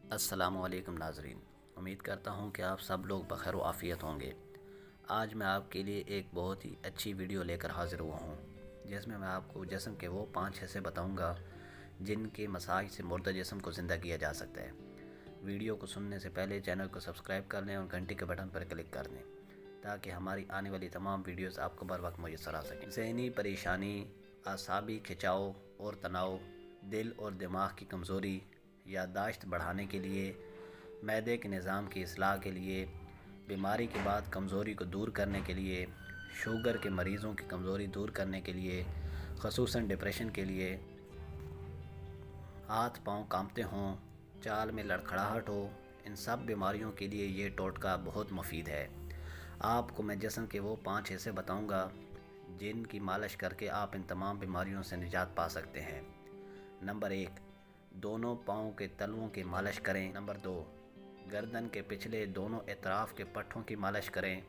السلام علیکم ناظرین، امید کرتا ہوں کہ آپ سب لوگ بخیر و عافیت ہوں گے۔ آج میں آپ کے لیے ایک بہت ہی اچھی ویڈیو لے کر حاضر ہوا ہوں، جس میں آپ کو جسم کے وہ 5 حصے بتاؤں گا جن کے مساج سے مردہ جسم کو زندہ کیا جا سکتا ہے۔ ویڈیو کو سننے سے پہلے چینل کو سبسکرائب کر لیں اور گھنٹی کے بٹن پر کلک کر دیں تاکہ ہماری آنے والی تمام ویڈیوز آپ کو بر وقت میسر آ سکیں۔ ذہنی پریشانی، اعصابی کھچاؤ اور تناؤ، دل اور دماغ کی کمزوری، یادداشت بڑھانے کے لیے، معدے کے نظام کی اصلاح کے لیے، بیماری کے بعد کمزوری کو دور کرنے کے لیے، شوگر کے مریضوں کی کمزوری دور کرنے کے لیے، خصوصاً ڈپریشن کے لیے، ہاتھ پاؤں کانپتے ہوں، چال میں لڑکھڑاہٹ ہو، ان سب بیماریوں کے لیے یہ ٹوٹکا بہت مفید ہے۔ آپ کو میں جسم کے وہ 5 حصے بتاؤں گا جن کی مالش کر کے آپ ان تمام بیماریوں سے نجات پا سکتے ہیں۔ نمبر 1، دونوں پاؤں کے تلوؤں کی مالش کریں۔ نمبر 2، گردن کے پچھلے دونوں اطراف کے پٹھوں کی مالش کریں۔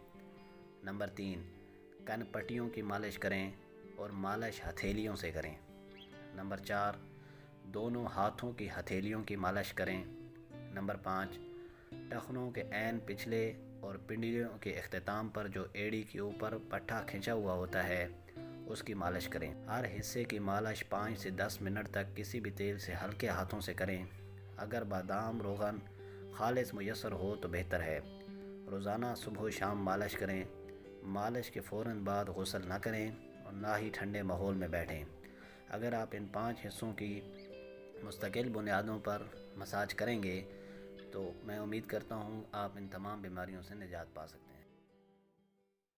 نمبر 3، کن پٹیوں کی مالش کریں اور مالش ہتھیلیوں سے کریں۔ نمبر 4، دونوں ہاتھوں کی ہتھیلیوں کی مالش کریں۔ نمبر 5، ٹخنوں کے عین پچھلے اور پنڈلیوں کے اختتام پر جو ایڑی کے اوپر پٹھا کھنچا ہوا ہوتا ہے اس کی مالش کریں۔ ہر حصے کی مالش 5 سے 10 منٹ تک کسی بھی تیل سے ہلکے ہاتھوں سے کریں۔ اگر بادام روغن خالص میسر ہو تو بہتر ہے۔ روزانہ صبح و شام مالش کریں۔ مالش کے فوراً بعد غسل نہ کریں اور نہ ہی ٹھنڈے ماحول میں بیٹھیں۔ اگر آپ ان 5 حصوں کی مستقل بنیادوں پر مساج کریں گے تو میں امید کرتا ہوں آپ ان تمام بیماریوں سے نجات پا سکتے ہیں۔